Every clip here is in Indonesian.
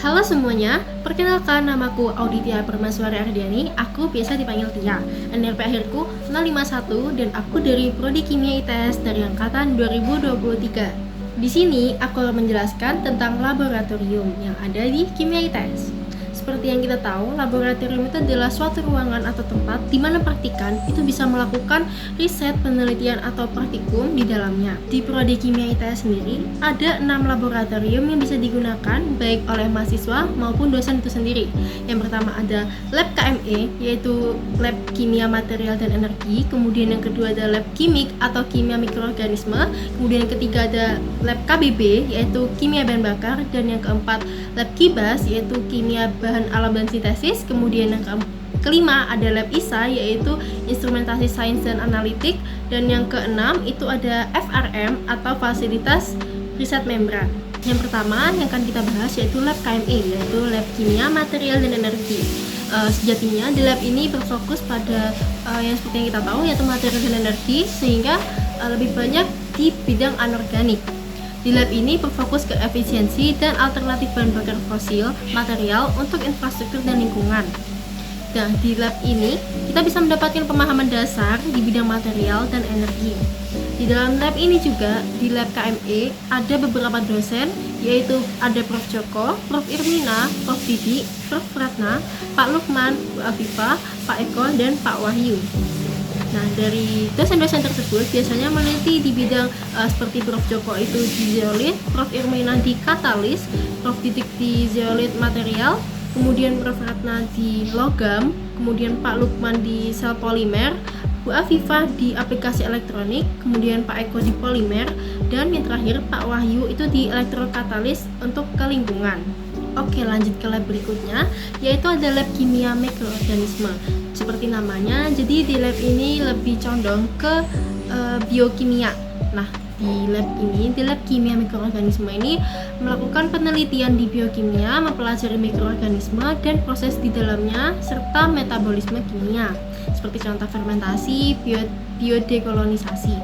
Halo semuanya, perkenalkan namaku Auditia Permaswari Ardiani, aku biasa dipanggil Tia. NRP akhirku 051 dan aku dari Prodi Kimia ITS dari angkatan 2023. Di sini aku akan menjelaskan tentang laboratorium yang ada di Kimia ITS. Seperti yang kita tahu, laboratorium itu adalah suatu ruangan atau tempat di mana praktikan itu bisa melakukan riset, penelitian, atau praktikum di dalamnya. Di Prodi Kimia ITS sendiri, ada 6 laboratorium yang bisa digunakan baik oleh mahasiswa maupun dosen itu sendiri. Yang pertama ada Lab KME, yaitu Lab Kimia Material dan Energi. Kemudian yang kedua ada Lab Kimik atau Kimia Mikroorganisme. Kemudian yang ketiga ada Lab KBB, yaitu Kimia Bahan Bakar. Dan yang keempat Lab KIBAS, yaitu Kimia Bahan Alam dan Sintesis. Kemudian yang kelima ada Lab ISA, yaitu Instrumentasi Sains dan Analitik. Dan yang keenam itu ada FRM atau Fasilitas Riset Membran. Yang pertama yang akan kita bahas yaitu Lab KME, yaitu Lab Kimia Material dan Energi. Sejatinya di lab ini berfokus pada yang seperti yang kita tahu yaitu material dan energi, sehingga lebih banyak di bidang anorganik. Di lab ini berfokus ke efisiensi dan alternatif bahan bakar fosil material untuk infrastruktur dan lingkungan. Nah, di lab ini kita bisa mendapatkan pemahaman dasar di bidang material dan energi. Di dalam lab ini juga, di lab KME ada beberapa dosen, yaitu ada Prof. Joko, Prof. Irmina, Prof. Didi, Prof. Ratna, Pak Lukman, Bu Afifah, Pak Eko, dan Pak Wahyu. Nah, dari dosen-dosen tersebut biasanya meneliti di bidang seperti Prof. Joko itu di zeolit, Prof. Irmina di katalis, Prof. Didik di zeolit material, kemudian Prof. Ratna di logam, kemudian Pak Lukman di sel polimer, Bu Afifah di aplikasi elektronik, kemudian Pak Eko di polimer, dan yang terakhir Pak Wahyu itu di elektrokatalis untuk ke lingkungan. Oke, lanjut ke lab berikutnya, yaitu ada lab kimia mikroorganisme. Seperti namanya, jadi di lab ini lebih condong ke biokimia. Nah, di lab kimia mikroorganisme ini melakukan penelitian di biokimia, mempelajari mikroorganisme dan proses di dalamnya serta metabolisme kimia seperti contoh fermentasi, biodekolonisasi.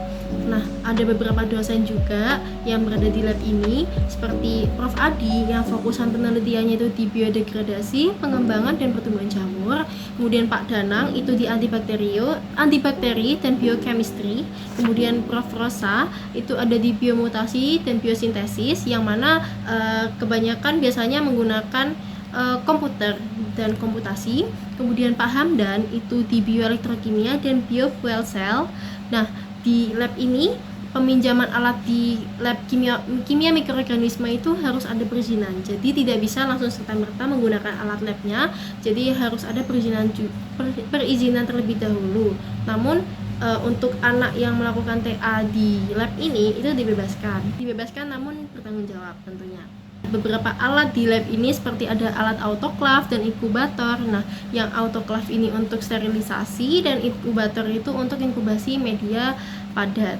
Nah, ada beberapa dosen juga yang berada di lab ini seperti Prof. Adi yang fokusan penelitiannya itu di biodegradasi, pengembangan dan pertumbuhan jamur. Kemudian Pak Danang itu di antibakteri dan biochemistry. Kemudian Prof. Rosa itu ada di biomutasi dan biosintesis, yang mana kebanyakan biasanya menggunakan komputer dan komputasi. Kemudian Pak Hamdan itu di bioelektrokimia dan biofuel cell. Nah, di lab ini peminjaman alat di lab kimia mikroorganisme itu harus ada perizinan. Jadi tidak bisa langsung serta-merta menggunakan alat labnya. Jadi harus ada perizinan terlebih dahulu. Namun untuk anak yang melakukan TA di lab ini itu dibebaskan namun bertanggung jawab tentunya. Beberapa alat di lab ini seperti ada alat autoklav dan inkubator. Nah, yang autoklav ini untuk sterilisasi dan inkubator itu untuk inkubasi media padat.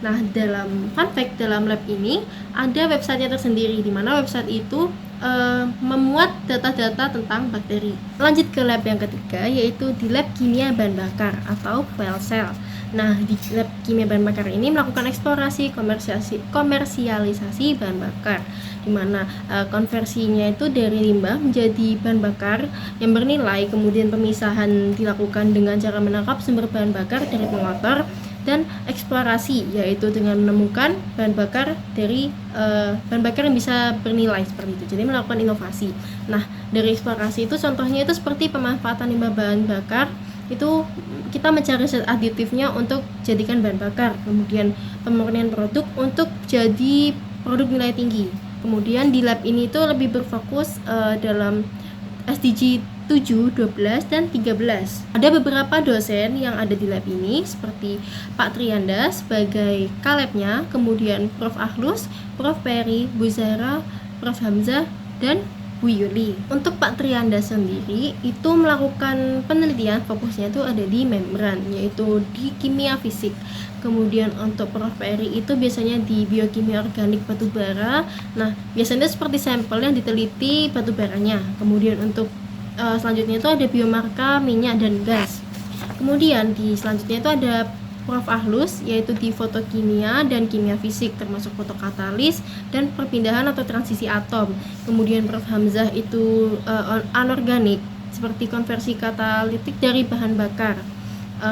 Nah, dalam fun fact dalam lab ini ada websitenya tersendiri, di mana website itu memuat data-data tentang bakteri. Lanjut ke lab yang ketiga, yaitu di lab kimia bahan bakar atau fuel cell. Nah, di lab kimia bahan bakar ini melakukan eksplorasi komersialisasi bahan bakar, di mana konversinya itu dari limbah menjadi bahan bakar yang bernilai, kemudian pemisahan dilakukan dengan cara menangkap sumber bahan bakar dari pengotor, dan eksplorasi yaitu dengan menemukan bahan bakar yang bisa bernilai seperti itu. Jadi melakukan inovasi. Nah, dari eksplorasi itu contohnya itu seperti pemanfaatan limbah bahan bakar, itu kita mencari zat aditifnya untuk jadikan bahan bakar, kemudian pemurnian produk untuk jadi produk nilai tinggi. Kemudian di lab ini itu lebih berfokus dalam SDG 7, 12, dan 13. Ada beberapa dosen yang ada di lab ini seperti Pak Trianda sebagai Kalebnya, kemudian Prof. Ahlus, Prof. Peri, Bu Zahra, Prof. Hamzah, dan Bu Yuli. Untuk Pak Trianda sendiri itu melakukan penelitian, fokusnya itu ada di membran, yaitu di kimia fisik. Kemudian untuk Prof. Peri itu biasanya di biokimia organik batubara. Nah, biasanya seperti sampel yang diteliti batubaranya. Kemudian untuk selanjutnya itu ada biomarka minyak dan gas. Kemudian di selanjutnya itu ada Prof. Ahlus yaitu di fotokimia dan kimia fisik termasuk fotokatalis dan perpindahan atau transisi atom. Kemudian Prof. Hamzah itu anorganik seperti konversi katalitik dari bahan bakar.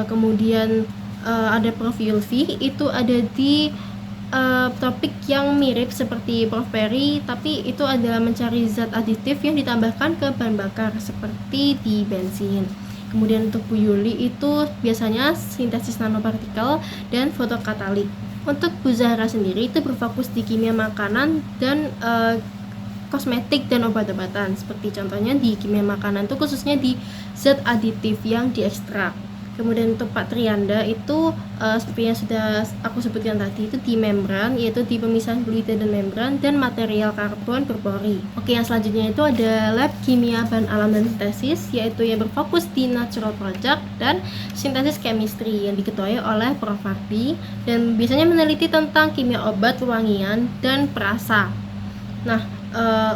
Kemudian ada Prof. Yulfi itu ada di topik yang mirip seperti Prof. Perry, tapi itu adalah mencari zat aditif yang ditambahkan ke bahan bakar seperti di bensin. Kemudian untuk Bu Yuli itu biasanya sintesis nanopartikel dan fotokatalik. Untuk Bu Zahra sendiri itu berfokus di kimia makanan dan kosmetik dan obat-obatan. Seperti contohnya di kimia makanan itu khususnya di zat aditif yang diekstrak. Kemudian untuk Pak Trianda itu seperti yang sudah aku sebutkan tadi itu di membran, yaitu di pemisahan gluida dan membran dan material karbon berpori. Oke, yang selanjutnya itu ada lab kimia bahan alam dan sintesis, yaitu yang berfokus di natural product dan sintesis chemistry yang diketuai oleh Prof. Fardi dan biasanya meneliti tentang kimia obat, pewangian, dan perasa. Nah,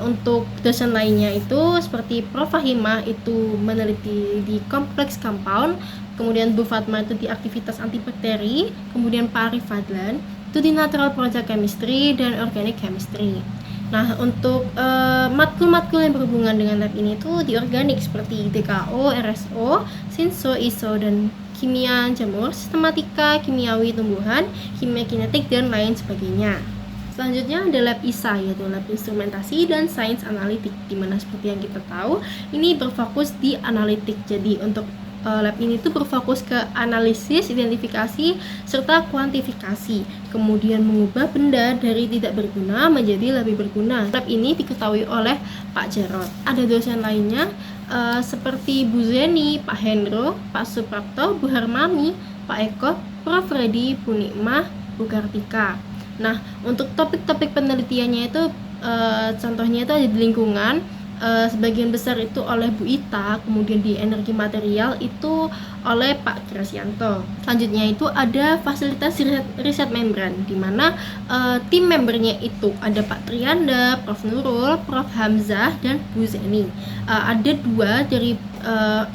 untuk dosen lainnya itu seperti Prof. Fahimah itu meneliti di kompleks compound, kemudian Bu Fatma itu di aktivitas antibakteri, kemudian Pak Arif Fadlan itu di natural project chemistry dan organic chemistry. Nah, untuk matkul-matkul yang berhubungan dengan lab ini itu di organik seperti DKO, RSO, Sinso, ISO, dan kimia jamur, sistematika, kimiawi tumbuhan, kimia kinetik, dan lain sebagainya. Selanjutnya ada lab ISA, yaitu lab instrumentasi dan sains analitik, dimana seperti yang kita tahu ini berfokus di analitik. Jadi untuk lab ini tuh berfokus ke analisis, identifikasi, serta kuantifikasi, kemudian mengubah benda dari tidak berguna menjadi lebih berguna. Lab ini diketahui oleh Pak Jarod. Ada dosen lainnya seperti Bu Zeni, Pak Hendro, Pak Suprapto, Bu Harmani, Pak Eko, Prof. Freddy, Bu Nikmah, Bu Kartika. Nah, untuk topik-topik penelitiannya itu contohnya itu ada di lingkungan, sebagian besar itu oleh Bu Ita, kemudian di energi material itu oleh Pak Krasianto. Selanjutnya itu ada fasilitas riset membran, di mana tim membernya itu ada Pak Trianda, Prof. Nurul, Prof. Hamzah, dan Bu Zeni. Ada dua dari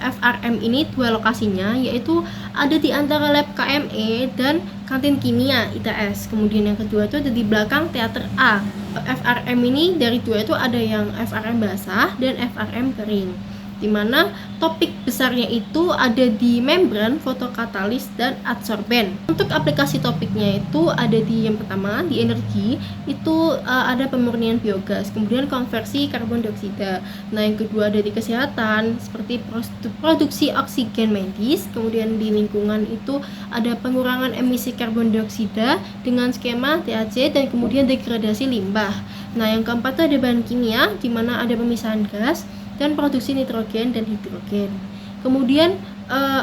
FRM ini, dua lokasinya, yaitu ada di antara lab KME dan kantin kimia ITS. Kemudian yang kedua itu ada di belakang teater A. FRM ini dari dua itu ada yang FRM basah dan FRM kering, dimana topik besarnya itu ada di membran, fotokatalis, dan adsorben. Untuk aplikasi topiknya itu ada di yang pertama di energi itu ada pemurnian biogas, kemudian konversi karbon dioksida. Nah, yang kedua ada di kesehatan seperti produksi oksigen medis, kemudian di lingkungan itu ada pengurangan emisi karbon dioksida dengan skema TAC dan kemudian degradasi limbah. Nah, yang keempat itu ada bahan kimia di mana ada pemisahan gas dan produksi nitrogen dan hidrogen. Kemudian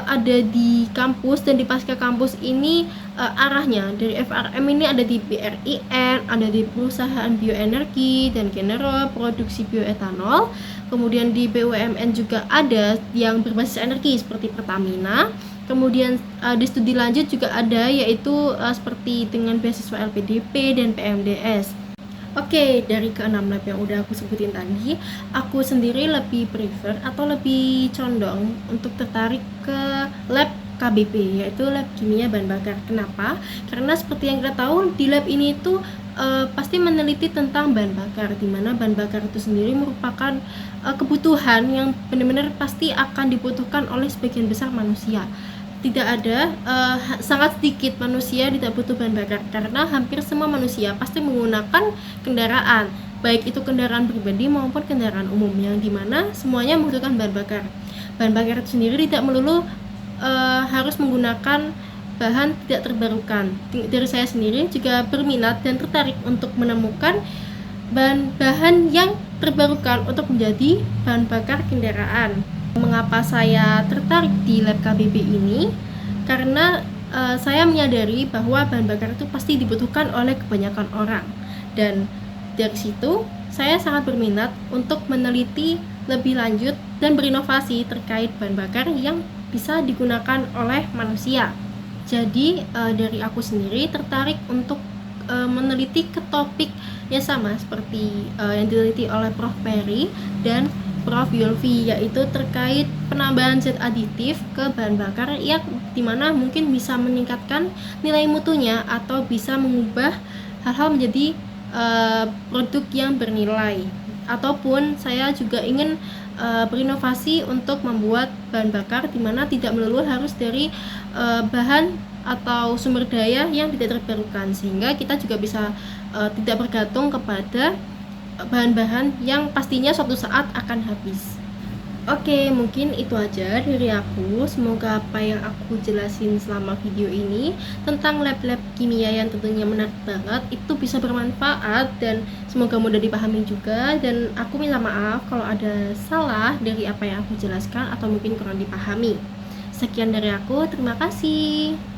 ada di kampus dan di pasca kampus ini arahnya dari FRM ini ada di BRIN, ada di perusahaan bioenergi dan Genero produksi bioetanol. Kemudian di BUMN juga ada yang berbasis energi seperti Pertamina. Kemudian di studi lanjut juga ada yaitu seperti dengan beasiswa LPDP dan PMDS. Oke, dari ke-6 lab yang udah aku sebutin tadi, aku sendiri lebih prefer atau lebih condong untuk tertarik ke lab KBP, yaitu lab kimia bahan bakar. Kenapa? Karena seperti yang kita tahu di lab ini itu pasti meneliti tentang bahan bakar, di mana bahan bakar itu sendiri merupakan kebutuhan yang benar-benar pasti akan dibutuhkan oleh sebagian besar manusia. Tidak ada, sangat sedikit manusia tidak butuh bahan bakar, karena hampir semua manusia pasti menggunakan kendaraan, baik itu kendaraan pribadi maupun kendaraan umum, yang dimana semuanya membutuhkan bahan bakar. Bahan bakar itu sendiri tidak melulu harus menggunakan bahan tidak terbarukan. Dari saya sendiri juga berminat dan tertarik untuk menemukan bahan-bahan yang terbarukan untuk menjadi bahan bakar kendaraan. Mengapa saya tertarik di lab KBP ini? Karena saya menyadari bahwa bahan bakar itu pasti dibutuhkan oleh kebanyakan orang, dan dari situ saya sangat berminat untuk meneliti lebih lanjut dan berinovasi terkait bahan bakar yang bisa digunakan oleh manusia. Jadi dari aku sendiri tertarik untuk meneliti ke topik yang sama seperti yang diteliti oleh Prof. Perry dan Prof. Yulvi, yaitu terkait penambahan zat aditif ke bahan bakar yang dimana mungkin bisa meningkatkan nilai mutunya atau bisa mengubah hal-hal menjadi produk yang bernilai. Ataupun saya juga ingin berinovasi untuk membuat bahan bakar dimana tidak melulu harus dari bahan atau sumber daya yang tidak terbarukan, sehingga kita juga bisa tidak bergantung kepada bahan-bahan yang pastinya suatu saat akan habis. Oke, mungkin itu aja dari aku. Semoga apa yang aku jelasin selama video ini tentang lab-lab kimia yang tentunya menarik banget itu bisa bermanfaat dan semoga mudah dipahami juga. Dan aku minta maaf kalau ada salah dari apa yang aku jelaskan atau mungkin kurang dipahami. Sekian dari aku, terima kasih.